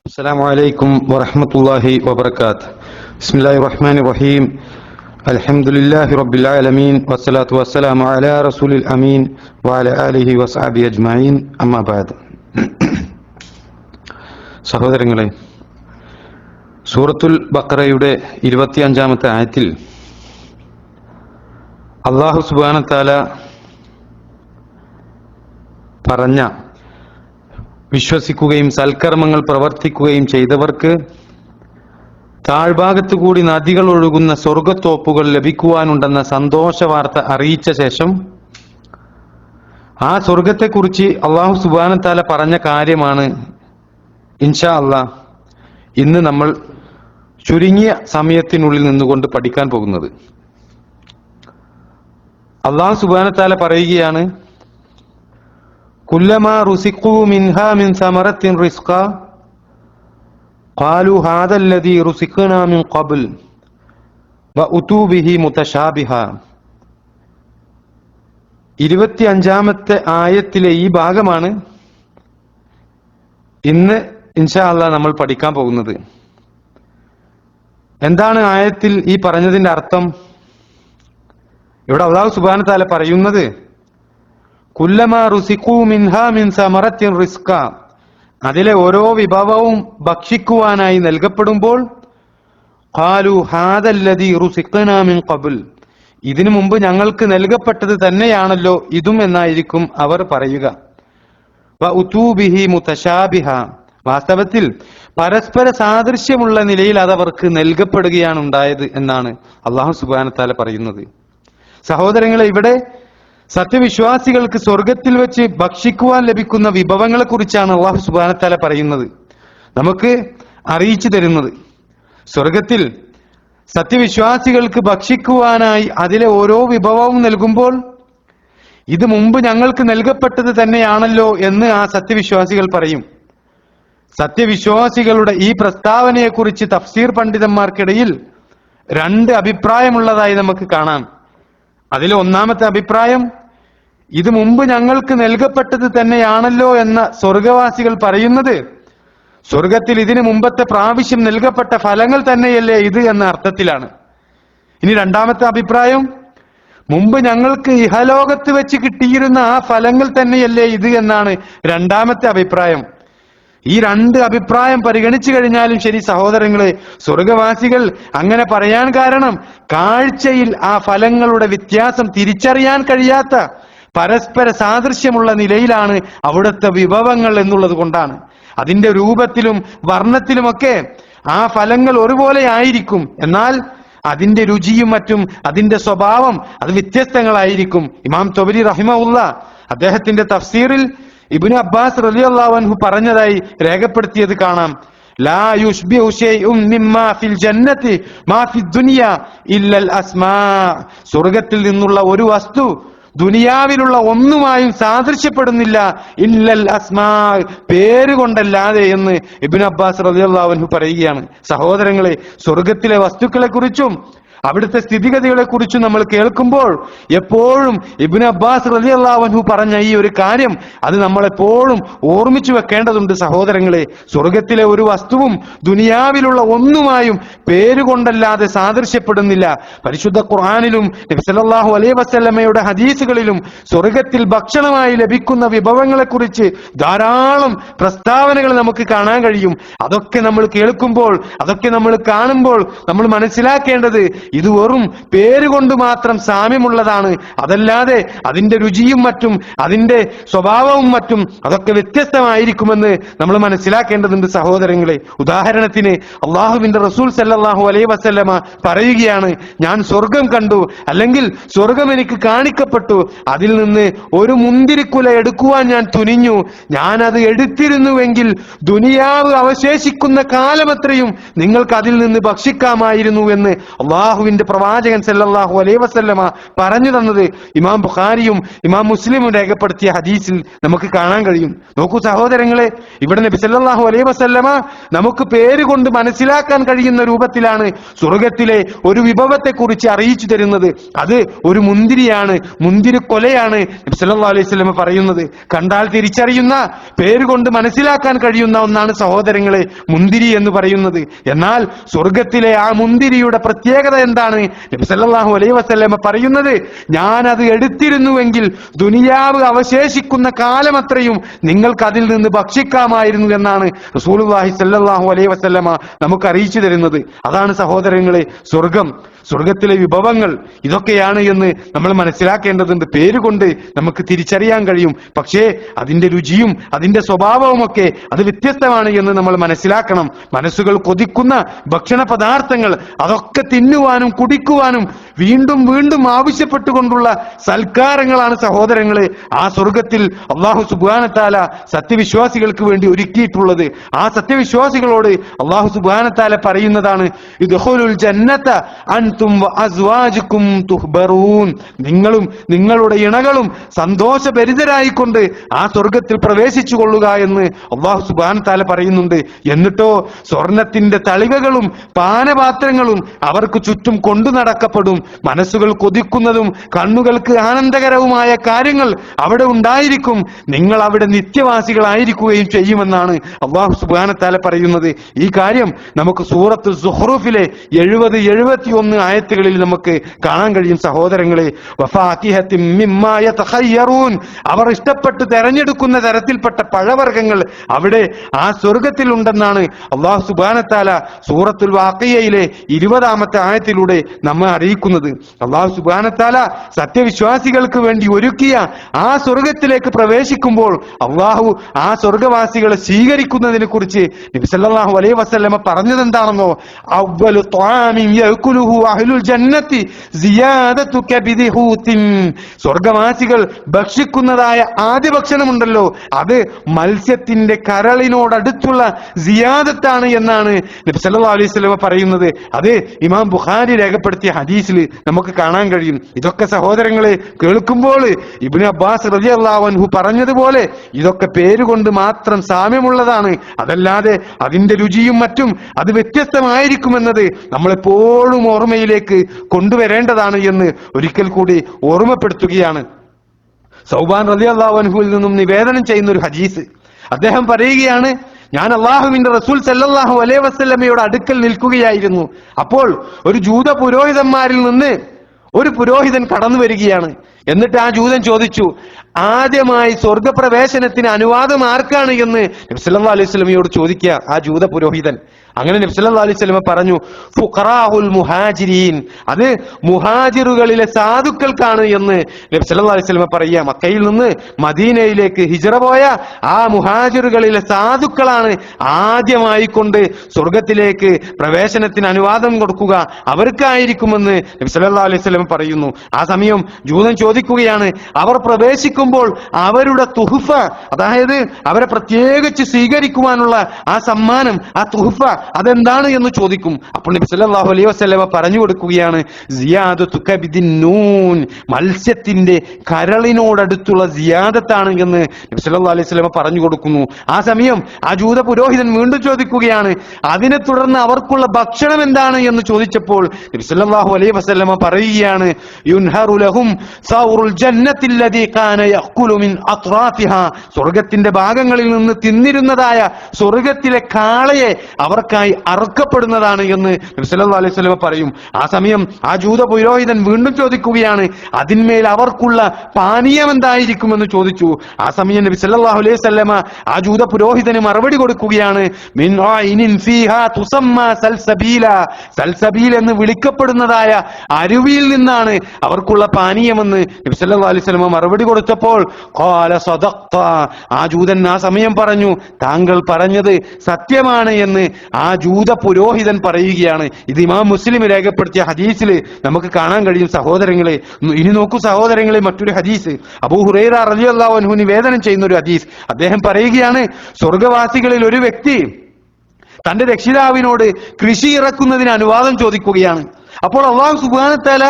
السلام عليكم ورحمة الله وبركاته. بسم الله الرحمن الرحيم. الحمد لله رب العالمين والصلاة والسلام على رسول الأمين وعلى آله وصحبه أجمعين. أما بعد. സഹോദരങ്ങളെ, സൂറത്തുൽ ബഖറയുടെ 25-ാമത്തെ ആയത്തിൽ അല്ലാഹു സുബ്ഹാനഹു വ തആല പറഞ്ഞ വിശ്വസിക്കുകയും സൽക്കർമ്മങ്ങൾ പ്രവർത്തിക്കുകയും ചെയ്തവർക്ക് താഴ്ഭാഗത്തുകൂടി നദികൾ ഒഴുകുന്ന സ്വർഗത്തോപ്പുകൾ ലഭിക്കുവാനുണ്ടെന്ന സന്തോഷ വാർത്ത അറിയിച്ച ശേഷം ആ സ്വർഗത്തെക്കുറിച്ച് അല്ലാഹു സുബ്ഹാനഹു വ തആല പറഞ്ഞ കാര്യമാണ് ഇൻഷാ അല്ലാഹ് ഇന്ന് നമ്മൾ ചുരുങ്ങിയ സമയത്തിനുള്ളിൽ നിന്നുകൊണ്ട് പഠിക്കാൻ പോകുന്നത്. അല്ലാഹു സുബ്ഹാനഹു വ തആല പറയുകയാണ്, കുല്ലമാ റുസിഖൂ മിൻഹാ മിൻ സമറത്തിൻ റിസ്ഖാ ഖാലൂ ഹാദല്ലദീ റുസിഖ്നാ മിൻ ഖബ്ൽ വഉതൂ ബിഹി മുതശാബിഹാ. 25-ാമത്തെ ആയത്തിലെ ഈ ഭാഗമാണ് ഇന്ന് ഇൻഷാ അല്ലാഹ് നമ്മൾ പഠിക്കാൻ പോകുന്നത്. എന്താണ് ആയത്തിൽ ഈ പറഞ്ഞതിന്റെ അർത്ഥം? ഇവിടെ അല്ലാഹു സുബ്ഹാനഹു വ തആല പറയുന്നത്, കുല്ലമാ റുസിഖൂ മിൻഹാ മിൻ സമറത്തിൻ റിസ്ഖ, അതിലെ ഓരോ വിഭവവും ഭക്ഷിക്കുവാനായി നൽകപ്പെടുമ്പോൾ ഖാലൂ ഹാദല്ലദീ റുസിഖ്നാ മിൻ ഖബ്ൽ, ഇതിനു മുമ്പ് ഞങ്ങൾക്ക് നൽകപ്പെട്ടത് തന്നെയാണല്ലോ ഇതും എന്നായിരിക്കും അവർ പറയുക. വഉതൂ ബിഹി മുതശാബിഹ, വാസ്തവത്തിൽ പരസ്പര സാദൃശ്യമുള്ള നിലയിൽ അതവർക്ക് നൽകപ്പെടുകയാണ് ഉണ്ടായത് എന്നാണ് അല്ലാഹു സുബ്ഹാനഹു വ തആല പറയുന്നത്. സഹോദരങ്ങളെ, ഇവിടെ സത്യവിശ്വാസികൾക്ക് സ്വർഗത്തിൽ വെച്ച് ഭക്ഷിക്കുവാൻ ലഭിക്കുന്ന വിഭവങ്ങളെ കുറിച്ചാണ് അല്ലാഹു സുബ്ഹാനഹു വ തആല പറയുന്നത്, നമുക്ക് അറിയിച്ചു തരുന്നത്. സ്വർഗത്തിൽ സത്യവിശ്വാസികൾക്ക് ഭക്ഷിക്കുവാനായി അതിലെ ഓരോ വിഭവവും നൽകുമ്പോൾ ഇത് മുമ്പ് ഞങ്ങൾക്ക് നൽകപ്പെട്ടത് തന്നെയാണല്ലോ എന്ന് ആ സത്യവിശ്വാസികൾ പറയും. സത്യവിശ്വാസികളുടെ ഈ പ്രസ്താവനയെക്കുറിച്ച് തഫ്സീർ പണ്ഡിതന്മാർക്കിടയിൽ 2 അഭിപ്രായമുള്ളതായി നമുക്ക് കാണാം. അതിലെ ഒന്നാമത്തെ അഭിപ്രായം, ഇത് മുമ്പ് ഞങ്ങൾക്ക് നൽകപ്പെട്ടത് തന്നെയാണല്ലോ എന്ന സ്വർഗവാസികൾ പറയുന്നത് സ്വർഗത്തിൽ ഇതിനു മുമ്പത്തെ പ്രാവശ്യം നൽകപ്പെട്ട ഫലങ്ങൾ തന്നെയല്ലേ ഇത് എന്ന അർത്ഥത്തിലാണ്. ഇനി രണ്ടാമത്തെ അഭിപ്രായം, മുമ്പ് ഞങ്ങൾക്ക് ഇഹലോകത്ത് വെച്ച് കിട്ടിയിരുന്ന ആ ഫലങ്ങൾ തന്നെയല്ലേ ഇത് എന്നാണ് രണ്ടാമത്തെ അഭിപ്രായം. ഈ 2 അഭിപ്രായം പരിഗണിച്ചു കഴിഞ്ഞാലും ശരി സഹോദരങ്ങളെ, സ്വർഗവാസികൾ അങ്ങനെ പറയാൻ കാരണം കാഴ്ചയിൽ ആ ഫലങ്ങളുടെ വ്യത്യാസം തിരിച്ചറിയാൻ കഴിയാത്ത പരസ്പര സാദൃശ്യമുള്ള നിലയിലാണ് അവിടുത്തെ വിഭവങ്ങൾ എന്നുള്ളത് കൊണ്ടാണ്. അതിന്റെ രൂപത്തിലും വർണ്ണത്തിലുമൊക്കെ ആ ഫലങ്ങൾ ഒരുപോലെ ആയിരിക്കും, എന്നാൽ അതിന്റെ രുചിയും മറ്റും അതിന്റെ സ്വഭാവം അത് വ്യത്യസ്തങ്ങളായിരിക്കും. ഇമാം തൊബരി റഹിമഹുല്ലാഹ് അദ്ദേഹത്തിന്റെ തഫ്സീറിൽ ഇബ്നു അബ്ബാസ് റളിയല്ലാഹു അൻഹു പറഞ്ഞതായി രേഖപ്പെടുത്തിയത് കാണാം, ലാ യുശ്ബിഹു ശൈഉൻ മിമ്മാ ഫിൽ ജന്നതി മാ ഫിദ് ദുനിയ ഇല്ലൽ അസ്മാ. സ്വർഗ്ഗത്തിൽ നിന്നുള്ള ഒരു വസ്തു ദുനിയാവിലുള്ള ഒന്നുമായും സാദൃശ്യപ്പെടുന്നില്ല, ഇല്ലൽ അസ്മാ, പേരുകൊണ്ടല്ലാതെ എന്ന് ഇബ്നു അബ്ബാസ് റളിയല്ലാഹു അൻഹു പറയുകയാണ്. സഹോദരങ്ങളെ, സ്വർഗ്ഗത്തിലെ വസ്തുക്കളെ കുറിച്ചും അവിടുത്തെ സ്ഥിതിഗതികളെ കുറിച്ചും നമ്മൾ കേൾക്കുമ്പോൾ എപ്പോഴും ഇബ്നു അബ്ബാസ് റളിയല്ലാഹു അൻഹു പറഞ്ഞ ഈ ഒരു കാര്യം അത് നമ്മളെപ്പോഴും ഓർമ്മിച്ചു വെക്കേണ്ടതുണ്ട്. സഹോദരങ്ങളെ, സ്വർഗത്തിലെ ഒരു വസ്തുവും ദുനിയാവിലുള്ള ഒന്നുമായും പേരുകൊണ്ടല്ലാതെ സാദൃശ്യപ്പെടുന്നില്ല. പരിശുദ്ധ ഖുർആനിലും നബി സല്ലല്ലാഹു അലൈഹി വസല്ലമയുടെ ഹദീസുകളിലും സ്വർഗത്തിൽ ഭക്ഷണമായി ലഭിക്കുന്ന വിഭവങ്ങളെ കുറിച്ച് ധാരാളം പ്രസ്താവനകൾ നമുക്ക് കാണാൻ കഴിയും. അതൊക്കെ നമ്മൾ കേൾക്കുമ്പോൾ, അതൊക്കെ നമ്മൾ കാണുമ്പോൾ നമ്മൾ മനസ്സിലാക്കേണ്ടത് ഇത് വെറും പേരുകൊണ്ട് മാത്രം സാമ്യമുള്ളതാണ്, അതല്ലാതെ അതിന്റെ രുചിയും മറ്റും അതിന്റെ സ്വഭാവവും മറ്റും അതൊക്കെ വ്യത്യസ്തമായിരിക്കുമെന്ന് നമ്മൾ മനസ്സിലാക്കേണ്ടതുണ്ട് സഹോദരങ്ങളെ. ഉദാഹരണത്തിന് അള്ളാഹുവിന്റെ റസൂൽ സല്ലല്ലാഹു അലൈഹി വസല്ലമ പറയുകയാണ്, ഞാൻ സ്വർഗം കണ്ടു, അല്ലെങ്കിൽ സ്വർഗം എനിക്ക് കാണിക്കപ്പെട്ടു, അതിൽ നിന്ന് ഒരു മുന്തിരിക്കുല എടുക്കുവാൻ ഞാൻ തുനിഞ്ഞു, ഞാൻ അത് എടുത്തിരുന്നുവെങ്കിൽ ദുനിയാവ് അവശേഷിക്കുന്ന കാലമത്രയും നിങ്ങൾക്ക് അതിൽ നിന്ന് ഭക്ഷിക്കാമായിരുന്നു എന്ന് അള്ളാഹു അള്ളാഹുവിന്റെ പ്രവാചകൻ സല്ലല്ലാഹു അലൈഹി വസല്ലമ പറഞ്ഞു തന്നത് ഇമാം ബുഖാരിയും ഇമാം മുസ്ലിമും രേഖപ്പെടുത്തിയ ഹദീസിൽ നമുക്ക് കാണാൻ കഴിയും. നോക്കൂ സഹോദരങ്ങളെ, ഇവിടെ നബി സല്ലല്ലാഹു അലൈഹി വസല്ലമ നമുക്ക് പേരുകൊണ്ട് മനസ്സിലാക്കാൻ കഴിയുന്ന രൂപത്തിലാണ് സ്വർഗത്തിലെ ഒരു വിഭവത്തെ കുറിച്ച് അറിയിച്ചു തരുന്നത്. അത് ഒരു മുന്തിരിയാണ്, മുന്തിരിക്കൊലയാണ് നബി സല്ലല്ലാഹു അലൈഹി വസല്ലമ പറയുന്നത്. കണ്ടാൽ തിരിച്ചറിയുന്ന, പേരുകൊണ്ട് മനസ്സിലാക്കാൻ കഴിയുന്ന ഒന്നാണ് സഹോദരങ്ങളെ മുന്തിരി എന്ന് പറയുന്നത്. എന്നാൽ സ്വർഗത്തിലെ ആ മുന്തിരിയുടെ പ്രത്യേകത എന്താണ്? നബി സല്ലല്ലാഹു അലൈഹി വസല്ലമ പറയുന്നത്, ഞാൻ അത് എടുത്തിരുന്നുവെങ്കിൽ ദുനിയാവ് അവശേഷിക്കുന്ന കാലമത്രയും നിങ്ങൾക്ക് അതിൽ നിന്ന് ഭക്ഷിക്കാമായിരുന്നു എന്നാണ് റസൂലുള്ളാഹി സല്ലല്ലാഹു അലൈഹി വസല്ലമ നമുക്ക് അറിയിച്ചു തരുന്നത്. അതാണ് സഹോദരങ്ങളെ സ്വർഗം, സ്വർഗത്തിലെ വിഭവങ്ങൾ ഇതൊക്കെയാണ് എന്ന് നമ്മൾ മനസ്സിലാക്കേണ്ടതുണ്ട്. പേരുകൊണ്ട് നമുക്ക് തിരിച്ചറിയാൻ കഴിയും, പക്ഷേ അതിന്റെ രുചിയും അതിന്റെ സ്വഭാവവും ഒക്കെ അത് വ്യത്യസ്തമാണ് എന്ന് നമ്മൾ മനസ്സിലാക്കണം. മനസ്സുകൾ കൊതിക്കുന്ന ഭക്ഷണ പദാർത്ഥങ്ങൾ അതൊക്കെ തിന്നുവാനും കുടിക്കുവാനും വീണ്ടും വീണ്ടും ആവശ്യപ്പെട്ടുകൊണ്ടുള്ള സൽക്കാരങ്ങളാണ് സഹോദരങ്ങളെ ആ സ്വർഗത്തിൽ അല്ലാഹു സുബ്ഹാനഹു വ തആല സത്യവിശ്വാസികൾക്ക് വേണ്ടി ഒരുക്കിയിട്ടുള്ളത്. ആ സത്യവിശ്വാസികളോട് അല്ലാഹു സുബ്ഹാനഹു വ തആല പറയുന്നതാണ്, ഇദ്ഖുലുൽ ജന്നത അൻതും വഅസ്വാജുകും തുഹ്ബറൂൻ, നിങ്ങളും നിങ്ങളുടെ ഇണകളും സന്തോഷഭരിതരായിക്കൊണ്ട് ആ സ്വർഗത്തിൽ പ്രവേശിച്ചു കൊള്ളുക എന്ന് അല്ലാഹു സുബ്ഹാനഹു വ തആല പറയുന്നുണ്ട്. എന്നിട്ടോ സ്വർണത്തിന്റെ തളികകളും പാനപാത്രങ്ങളും അവർക്ക് ചുറ്റും കൊണ്ടു നടക്കപ്പെടും. മനസ്സുകൾ കൊതിക്കുന്നതും കണ്ണുകൾക്ക് ആനന്ദകരവുമായ കാര്യങ്ങൾ അവിടെ ഉണ്ടായിരിക്കും. നിങ്ങൾ അവിടെ നിത്യവാസികളായിരിക്കുകയും ചെയ്യുമെന്നാണ് അല്ലാഹു സുബ്ഹാനഹു വ തആല പറയുന്നത്. ഈ കാര്യം നമുക്ക് സൂറത്ത് സുഹ്റൂഫിലെ 70-71 ആയത്തുകളിൽ നമുക്ക് കാണാൻ കഴിയും സഹോദരങ്ങളെ. വഫാകിഹത്തിൻ മിമ്മാ യതഖയ്യറൂൻ, അവർ ഇഷ്ടപ്പെട്ട് തെരഞ്ഞെടുക്കുന്ന തരത്തിൽപ്പെട്ട പഴവർഗ്ഗങ്ങൾ അവിടെ ആ സ്വർഗത്തിൽ ഉണ്ടെന്നാണ് അല്ലാഹു സുബ്ഹാനഹു വ തആല സൂറത്തുൽ വാഖിയയിലെ 20-ാമത്തെ ആയത്തിലൂടെ നമ്മെ അറിയിക്കുന്നത്. അല്ലാഹു സുബ്ഹാനഹു വ തആല സത്യവിശ്വാസികൾക്ക് വേണ്ടി ഒരുക്കിയ ആ സ്വർഗത്തിലേക്ക് പ്രവേശിക്കുമ്പോൾ അല്ലാഹു ആ സ്വർഗവാസികളെ സ്വീകരിക്കുന്നതിനെ കുറിച്ച് നബി സല്ലല്ലാഹു അലൈഹി വസല്ലമ പറഞ്ഞതെന്താണെന്നോ, അവ്വലു ത്വാമിൻ യഅകുലുഹു അഹ്ലുൽ ജന്നത്തി സിയാദതു കബിദി ഹൂത്തിൻ, സ്വർഗവാസികൾ ഭക്ഷിക്കുന്നതായ ആദ്യ ഭക്ഷണമുണ്ടല്ലോ അത് മത്സ്യത്തിന്റെ കരളിനോടടുത്തുള്ള സിയാദത്താണ് എന്നാണ് നബി സല്ലല്ലാഹു അലൈഹി വസല്ലമ പറയുന്നത്. അത് ഇമാം ബുഖാരി രേഖപ്പെടുത്തിയ ഹദീസിൽ നമുക്ക് കാണാൻ കഴിയും. ഇതൊക്കെ സഹോദരങ്ങളെ കേൾക്കുമ്പോൾ ഇബ്നു അബ്ബാസ് റളിയല്ലാഹു അൻഹു പറഞ്ഞതുപോലെ ഇതൊക്കെ പേരുകൊണ്ട് മാത്രം സാമ്യമുള്ളതാണ്, അതല്ലാതെ അതിന്റെ രുചിയും മറ്റും അത് വ്യത്യസ്തമായിരിക്കുമെന്നത് നമ്മളെപ്പോഴും ഓർമ്മയിലേക്ക് കൊണ്ടുവരേണ്ടതാണ് എന്ന് ഒരിക്കൽ കൂടി ഓർമ്മപ്പെടുത്തുകയാണ്. സൗബാൻ റളിയല്ലാഹു അൻഹുവിൽ നിന്നും നിവേദനം ചെയ്യുന്ന ഒരു ഹദീസ്, അദ്ദേഹം പറയുകയാണ്, ഞാൻ അള്ളാഹുവിന്റെ റസൂൽ സല്ലല്ലാഹു അലൈഹി വസല്ലമയുടെ അടുക്കൽ നിൽക്കുകയായിരുന്നു. അപ്പോൾ ഒരു ജൂത പുരോഹിതന്മാരിൽ നിന്ന് ഒരു പുരോഹിതൻ കടന്നു വരികയാണ്. എന്നിട്ട് ആ ജൂതൻ ചോദിച്ചു, ആദ്യമായി സ്വർഗപ്രവേശനത്തിന് അനുവാദം ആർക്കാണ് എന്ന് നബി സല്ലല്ലാഹു അലൈഹി വസല്ലമയോട് ചോദിക്കുക ആ ജൂത പുരോഹിതൻ. അങ്ങനെ നബി സല്ലല്ലാഹു അലൈഹി വസല്ലമ പറഞ്ഞു, ഫുഖറാഉൽ മുഹാജിരീൻ, അത് മുഹാജിറുകളിലെ സാധുക്കൾക്കാണ് എന്ന് നബി സല്ലല്ലാഹു അലൈഹി വസല്ലമ പറയുക. മക്കയിൽ നിന്ന് മദീനയിലേക്ക് ഹിജ്റ പോയ ആ മുഹാജിറുകളിലെ സാധുക്കളാണ് ആദ്യമായി കൊണ്ട് സ്വർഗത്തിലേക്ക് പ്രവേശനത്തിന് അനുവാദം കൊടുക്കുക, അവർക്കായിരിക്കുമെന്ന് നബി സല്ലല്ലാഹു അലൈഹി വസല്ലമ പറയുന്നു. ആ സമയം ജൂതൻ ചോദിക്കുകയാണ്, അവർ പ്രവേശിക്കുമ്പോൾ അവരുടെ തുഹ്ഫ, അതായത് അവരെ പ്രത്യേകിച്ച് സ്വീകരിക്കുവാനുള്ള ആ സമ്മാനം, ആ തുഹ്ഫ അതെന്താണ് എന്ന് ചോദിക്കും. അപ്പോൾ നബി സല്ലല്ലാഹു അലൈഹി വസല്ലമ പറഞ്ഞു കൊടുക്കുകയാണ്, സിയാദത്തു കബിദിൻ നൂൻ, മത്സ്യത്തിന്റെ കരളിനോടടുത്തുള്ള സിയാദത്താണ് എന്ന് നബി സല്ലല്ലാഹു അലൈഹി വസല്ലമ പറഞ്ഞു കൊടുക്കുന്നു. ആ സമയം ആ ജൂത പുരോഹിതൻ വീണ്ടും ചോദിക്കുകയാണ്, അതിനെ തുടർന്ന് അവർക്കുള്ള ഭക്ഷണം എന്താണ് എന്ന് ചോദിച്ചപ്പോൾ നബി സല്ലല്ലാഹു അലൈഹി വസല്ലമ പറയുകയാണ്, യുൻഹറു ലഹും സൗറുൽ ജന്നത്തില്ലദീ കാന യഖുലു മിൻ അത്റാഫിഹാ, സ്വർഗ്ഗത്തിന്റെ ഭാഗങ്ങളിൽ നിന്ന് തിന്നിരുന്നതായ സ്വർഗ്ഗത്തിലെ കാളയെ അവർക്കായി അറുക്കപ്പെടുന്നതാണ് എന്ന് നബി സല്ലല്ലാഹു അലൈഹി വസല്ലമ പറയും. ആ സമയം ആ ജൂത പുരോഹിതൻ വീണ്ടും ചോദിക്കുകയാണ്, അതിന്മേൽ അവർക്കുള്ള പാനീയം എന്തായിരിക്കുമെന്ന് ചോദിച്ചു. ആ സമയം നബി സല്ലല്ലാഹു അലൈഹി വസല്ലമ ആ ജൂത പുരോഹിതന് മറുപടി കൊടുക്കുകയാണ്, മിൻ ഐനിൻ ഫീഹാ തുസമ്മാ സൽസബീല, സൽസബീൽ എന്ന് വിളിക്കപ്പെടുന്നതായ അരുവിയിൽ നിന്നാണ് അവർക്കുള്ള പാനീയമെന്ന് നബി സല്ലല്ലാഹു അലൈഹി വസല്ലമ മറുപടി കൊടുത്തപ്പോൾ ഖാല സദഖ്ത, ആ ജൂതൻ ആ സമയം പറഞ്ഞു, താങ്കൾ പറഞ്ഞത് സത്യമാണ് എന്ന് ആ ജൂത പുരോഹിതൻ പറയുകയാണ്. ഇത് ഇമാം മുസ്ലിം രേഖപ്പെടുത്തിയ ഹദീസിൽ നമുക്ക് കാണാൻ കഴിയും സഹോദരങ്ങളെ. ഇനി നോക്കൂ സഹോദരങ്ങളെ, മറ്റൊരു ഹദീസ് അബൂ ഹുറൈറ റളിയല്ലാഹു അൻഹു നിവേദനം ചെയ്യുന്ന ഒരു ഹദീസ്. അദ്ദേഹം പറയുകയാണ്, സ്വർഗവാസികളിൽ ഒരു വ്യക്തി തന്റെ രക്ഷിതാവിനോട് കൃഷി ഇറക്കുന്നതിന് അനുവാദം ചോദിക്കുകയാണ്. അപ്പോൾ അല്ലാഹു സുബ്ഹാനഹു വ തആല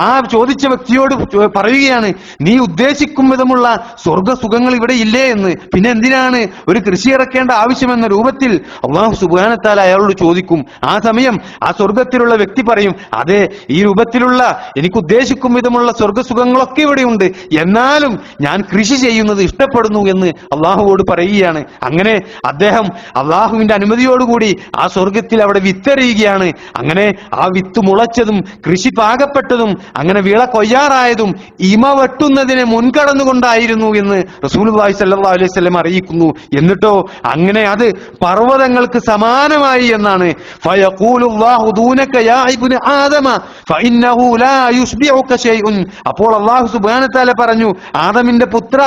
ആ ചോദിച്ച വ്യക്തിയോട് പറയുകയാണ്, നീ ഉദ്ദേശിക്കും വിധമുള്ള സ്വർഗ്ഗസുഖങ്ങൾ ഇവിടെ ഇല്ലേ എന്ന്, പിന്നെ എന്തിനാണ് ഒരു കൃഷി ഇറക്കേണ്ട ആവശ്യമെന്ന രൂപത്തിൽ അല്ലാഹു സുബ്ഹാനഹു വ തആല അയാളോട് ചോദിക്കും. ആ സമയം ആ സ്വർഗത്തിലുള്ള വ്യക്തി പറയും, അതെ, ഈ രൂപത്തിലുള്ള എനിക്ക് ഉദ്ദേശിക്കും വിധമുള്ള സ്വർഗ്ഗസുഖങ്ങളൊക്കെ ഇവിടെയുണ്ട്, എന്നാലും ഞാൻ കൃഷി ചെയ്യുന്നത് ഇഷ്ടപ്പെടുന്നു എന്ന് അള്ളാഹുവോട് പറയുകയാണ്. അങ്ങനെ അദ്ദേഹം അള്ളാഹുവിന്റെ അനുമതിയോടുകൂടി ആ സ്വർഗത്തിൽ അവിടെ വിത്തെറിയുകയാണ്. അങ്ങനെ ആ വിത്ത് മുളച്ചതും കൃഷി പാകപ്പെട്ടതും അങ്ങനെ വിള കൊയ്യാറായതും ഇമ വെട്ടുന്നതിനെ മുൻകടന്നുകൊണ്ടായിരുന്നു എന്ന് റസൂലുള്ളാഹി സ്വല്ലല്ലാഹു അലൈഹി വസല്ലം അറിയിക്കുന്നു. എന്നിട്ടോ അങ്ങനെ അത് പർവ്വതങ്ങൾക്ക് സമാനമായി എന്നാണ്. ഫയഖൂലുല്ലാഹു ദൂനക യാ ഇബ്ന ആദമ ഫഇന്നഹു ലാ യുസ്ബിഉക ശൈഉൻ. അപ്പോൾ അല്ലാഹു സുബ്ഹാനഹു വ തആല പറഞ്ഞു, ആദമിന്റെ പുത്ര,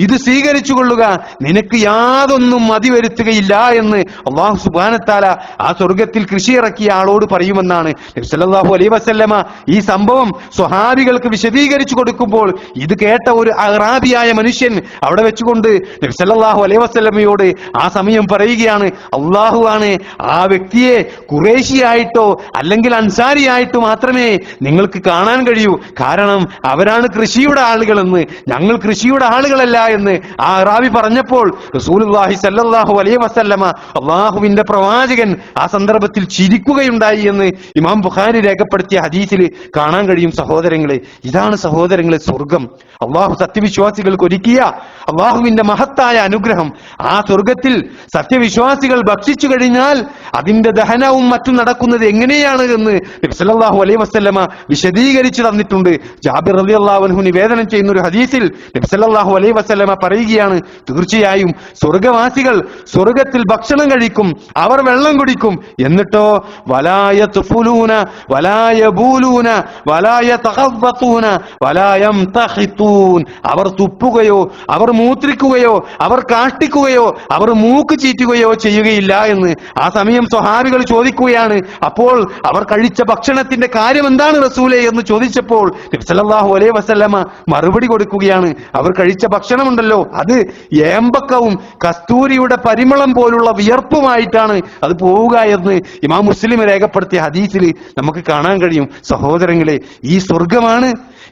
ഇത് സ്വീകരിച്ചു കൊള്ളുക, നിനക്ക് യാതൊന്നും മതി വരുത്തുകയില്ല എന്ന് അല്ലാഹു സുബ്ഹാനഹു വ തആല ആ സ്വർഗത്തിൽ കൃഷി ഇറക്കിയ ആളോട് പറയുമെന്നാണ് നബി സല്ലല്ലാഹു അലൈഹി വസല്ലമ ഈ സംഭവം സ്വഹാബികൾക്ക് വിശദീകരിച്ചു കൊടുക്കുമ്പോൾ ഇത് കേട്ട ഒരു അറാബിയായ മനുഷ്യൻ അവിടെ വെച്ചുകൊണ്ട് നബി സല്ലല്ലാഹു അലൈഹി വസല്ലമയോട് ആ സമയം പറയുകയാണ്, അല്ലാഹു ആണ് ആ വ്യക്തിയെ ഖുറൈശിയായിട്ടോ അല്ലെങ്കിൽ അൻസാരിയായിട്ടോ മാത്രമേ നിങ്ങൾക്ക് കാണാൻ കഴിയൂ, കാരണം അവരാണ് കൃഷിയുടെ ആളുകളെന്ന്, ഞങ്ങൾ കൃഷിയുടെ ആളുകളല്ല എന്ന് ആ അറാബി പറഞ്ഞപ്പോൾ റസൂലുള്ളാഹി സ്വല്ലല്ലാഹു അലൈഹി വസല്ലമ അല്ലാഹുവിന്റെ പ്രവാചകൻ ആ സന്ദർഭത്തിൽ ചിരിക്കുകയുണ്ടായി എന്ന് ഇമാം ബുഖാരി രേഖപ്പെടുത്തിയ ഹദീസിൽ കാണാൻ കഴിയും. സഹോദരങ്ങളെ, ഇതാണ് സഹോദരങ്ങളെ സ്വർഗം. അല്ലാഹു സത്യവിശ്വാസികൾക്ക് ഒരുക്കിയ അല്ലാഹുവിന്റെ മഹത്തായ അനുഗ്രഹം. ആ സ്വർഗത്തിൽ സത്യവിശ്വാസികൾ ഭക്ഷിച്ചു കഴിഞ്ഞാൽ അതിന്റെ ദഹനവും മറ്റും നടക്കുന്നത് എങ്ങനെയാണ് എന്ന് നബി സല്ലല്ലാഹു അലൈഹി വസല്ലമ വിശദീകരിച്ചു തന്നിട്ടുണ്ട്. ജാബിർ റളിയല്ലാഹു അൻഹു നിവേദനം ചെയ്യുന്ന ഒരു ഹദീസിൽ നബി സല്ലല്ലാഹു അലൈഹി വസല്ലമ പറയുകയാണ്, തീർച്ചയായും സ്വർഗവാസികൾ സ്വർഗത്തിൽ ഭക്ഷണം കഴിക്കും, അവർ വെള്ളം കുടിക്കും, എന്നിട്ടോ വലാ യത്ഫുലൂന വലാ യബൂലൂന വലാ യതഖവ്വതൂന വലാ യംതഖിതൂൻ. അവർ തുപ്പുകയോ അവർ മൂത്രിക്കുകയോ അവർ കാഷ്ടിക്കുകയോ അവർ മൂക്ക് ചീറ്റുകയോ ചെയ്യുകയില്ല എന്ന്. ആ സമയം സ്വഹാബികൾ ചോദിക്കുകയാണ്, അപ്പോൾ അവർ കഴിച്ച ഭക്ഷണത്തിന്റെ കാര്യം എന്താണ് റസൂലേ എന്ന് ചോദിച്ചപ്പോൾ നബി സല്ലല്ലാഹു അലൈഹി വസല്ലമ മറുപടി കൊടുക്കുകയാണ്, അവർ കഴിച്ച ഭക്ഷണമുണ്ടല്ലോ അത് ഏമ്പക്കവും കസ്തൂരിയുടെ പരിമളം പോലുള്ള വിയർപ്പുമായിട്ടാണ് അത് പോവുക എന്ന് ഇമാം മുസ്ലിം രേഖപ്പെടുത്തിയ ഹദീസിൽ നമുക്ക് കാണാൻ കഴിയും. സഹോദരങ്ങളെ, ഈ സ്വർഗമാണ്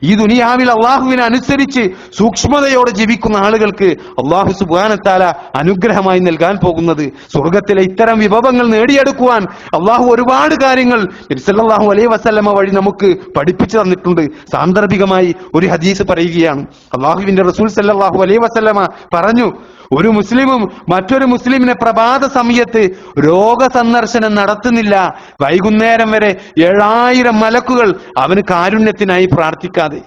ഈ ദുനിയാവിൽ അള്ളാഹുവിനെ അനുസരിച്ച് സൂക്ഷ്മതയോടെ ജീവിക്കുന്ന ആളുകൾക്ക് അള്ളാഹു സുബ്ഹാനഹു വ തആല അനുഗ്രഹമായി നൽകാൻ പോകുന്നത്. സ്വർഗത്തിലെ ഇത്തരം വിഭവങ്ങൾ നേടിയെടുക്കുവാൻ അള്ളാഹു ഒരുപാട് കാര്യങ്ങൾ നബി സല്ലല്ലാഹു അലൈഹി വസല്ലമ വഴി നമുക്ക് പഠിപ്പിച്ചു തന്നിട്ടുണ്ട്. സാന്ദർഭികമായി ഒരു ഹദീസ് പറയുകയാണ്, അള്ളാഹുവിന്റെ റസൂൽ സല്ലല്ലാഹു അലൈഹി വസല്ലമ പറഞ്ഞു, ഒരു മുസ്ലിമും മറ്റൊരു മുസ്ലിമിനെ പ്രഭാത സമയത്ത് രോഗസന്ദർശനം നടത്തുന്നില്ല, വൈകുന്നേരം വരെ 7000 മലക്കുകൾ അവന് കാരുണ്യത്തിനായി പ്രാർത്ഥിക്കാതെ.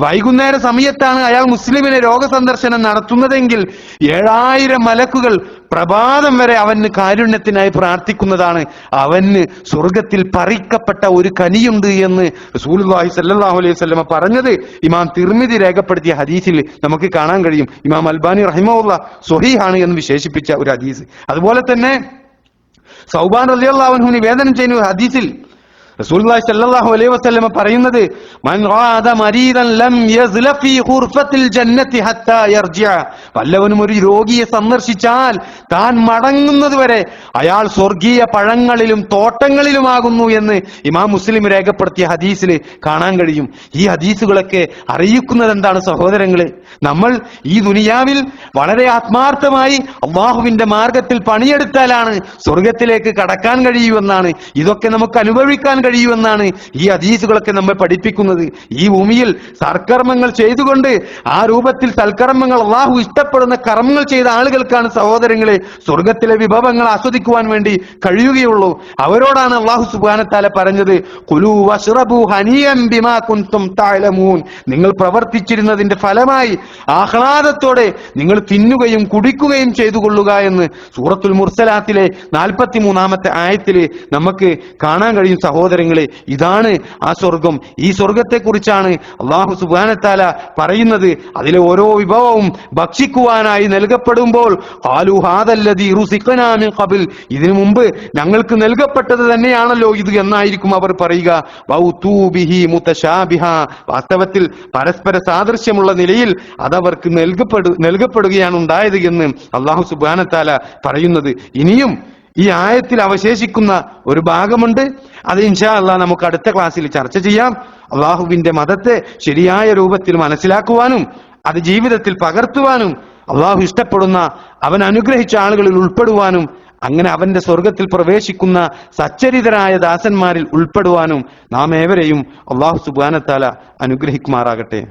വൈകുന്നേര സമയത്താണ് അയാൾ മുസ്ലിമിനെ രോഗസന്ദർശനം നടത്തുന്നതെങ്കിൽ 7000 മലക്കുകൾ പ്രഭാതം വരെ അവന് കാരുണ്യത്തിനായി പ്രാർത്ഥിക്കുന്നതാണ്. അവന് സ്വർഗത്തിൽ പറിക്കപ്പെട്ട ഒരു കനിയുണ്ട് എന്ന് റസൂലുള്ളാഹി സ്വല്ലല്ലാഹു അലൈഹി വസല്ലമ പറഞ്ഞത് ഇമാം തിർമിദി രേഖപ്പെടുത്തിയ ഹദീസിൽ നമുക്ക് കാണാൻ കഴിയും. ഇമാം അൽബാനി റഹിമഹുല്ലാഹ് സ്വഹീഹാണ് എന്ന് വിശേഷിപ്പിച്ച ഒരു ഹദീസ്. അതുപോലെ തന്നെ സൗബാൻ റളിയല്ലാഹു അൻഹു നിവേദനം ചെയ്യുന്ന ഒരു ഹദീസിൽ റസൂലുള്ളാഹി സ്വല്ലല്ലാഹു അലൈഹി വസല്ലമ പറയുന്നത്, മൻ റാദ മരീദൻ ലം യസ്ല ഫീ ഖുർഫത്തിൽ ജന്നത്തി ഹത്താ യർജിഅ. വല്ലവനും ഒരു രോഗിയെ സന്ദർശിച്ചാൽ താൻ മടങ്ങുന്നത് വരെ അയാൾ സ്വർഗീയ പഴങ്ങളിലും തോട്ടങ്ങളിലുമാകുന്നു എന്ന് ഇമാം മുസ്ലിം രേഖപ്പെടുത്തിയ ഹദീസിൽ കാണാൻ കഴിയും. ഈ ഹദീസുകളൊക്കെ അറിയിക്കുന്നത് എന്താണ് സഹോദരങ്ങളെ? നമ്മൾ ഈ ദുനിയാവിൽ വളരെ ആത്മാർത്ഥമായി അള്ളാഹുവിന്റെ മാർഗത്തിൽ പണിയെടുത്താലാണ് സ്വർഗത്തിലേക്ക് കടക്കാൻ കഴിയുമെന്നാണ്, ഇതൊക്കെ നമുക്ക് അനുഭവിക്കാൻ കഴിയുമെന്നാണ് ഈ ഹദീസുകളൊക്കെ നമ്മെ പഠിപ്പിക്കുന്നത്. ഈ ഭൂമിയിൽ സൽക്കർമ്മങ്ങൾ ചെയ്തുകൊണ്ട് ആ രൂപത്തിൽ സൽക്കർമ്മങ്ങൾ അള്ളാഹു ഇഷ്ടപ്പെടുന്ന കർമ്മങ്ങൾ ചെയ്ത ആളുകൾക്കാണ് സഹോദരങ്ങളെ സ്വർഗത്തിലെ വിഭവങ്ങൾ ആസ്വദിക്കുവാൻ വേണ്ടി കഴിയുകയുള്ളൂ. അവരോടാണ് അള്ളാഹു സുബ്ഹാനഹു വ തആല പറഞ്ഞത്, ഖുലൂ വശ്റബൂ ഹനിയൻ ബിമാ കുൻതും തഅലമൂൻ. നിങ്ങൾ പ്രവർത്തിച്ചിരുന്നതിന്റെ ഫലമായി ആഹ്ലാദത്തോടെ നിങ്ങൾ തിന്നുകയും കുടിക്കുകയും ചെയ്തു കൊള്ളുക എന്ന് സൂറത്തുൽ മുർസലാത്തിലെ 43-ാമത്തെ ആയത്തിൽ നമുക്ക് കാണാൻ കഴിയും. സഹോദരങ്ങളെ, ഇതാണ് ആ സ്വർഗം. ഈ സ്വർഗത്തെക്കുറിച്ചാണ് അല്ലാഹു സുബ്ഹാനഹു വ തആല പറയുന്നത്. അതിലെ ഓരോ വിഭവവും ഭക്ഷിക്കുവാനായി നൽകപ്പെടുമ്പോൾ ഖാലൂ ഹാദല്ലദീ റുസിഖനാ മിൻ ഖബൽ, ഇതിനു മുമ്പ് ഞങ്ങൾക്ക് നൽകപ്പെട്ടത് തന്നെയാണല്ലോ ഇത് എന്നായിരിക്കും അവർ പറയുക. വൗതൂ ബിഹി മുതശാബിഹ, വാസ്തവത്തിൽ പരസ്പര സാദൃശ്യമുള്ള നിലയിൽ അതവർക്ക് നൽകപ്പെടുകയാണ് ഉണ്ടായത് എന്ന് അല്ലാഹു സുബ്ഹാനഹു വ തആല പറയുന്നത്. ഇനിയും ഈ ആയത്തിൽ അവശേഷിക്കുന്ന ഒരു ഭാഗമുണ്ട്. അത് ഇൻഷാ അല്ലാഹ് നമുക്ക് അടുത്ത ക്ലാസ്സിൽ ചർച്ച ചെയ്യാം. അള്ളാഹുവിന്റെ മതത്തെ ശരിയായ രൂപത്തിൽ മനസ്സിലാക്കുവാനും അത് ജീവിതത്തിൽ പകർത്തുവാനും അള്ളാഹു ഇഷ്ടപ്പെടുന്ന അവൻ അനുഗ്രഹിച്ച ആളുകളിൽ ഉൾപ്പെടുവാനും അങ്ങനെ അവന്റെ സ്വർഗത്തിൽ പ്രവേശിക്കുന്ന സച്ചരിതരായ ദാസന്മാരിൽ ഉൾപ്പെടുവാനും നാം ഏവരെയും അള്ളാഹു സുബ്ഹാനഹു വ തആല അനുഗ്രഹിക്കുമാറാകട്ടെ.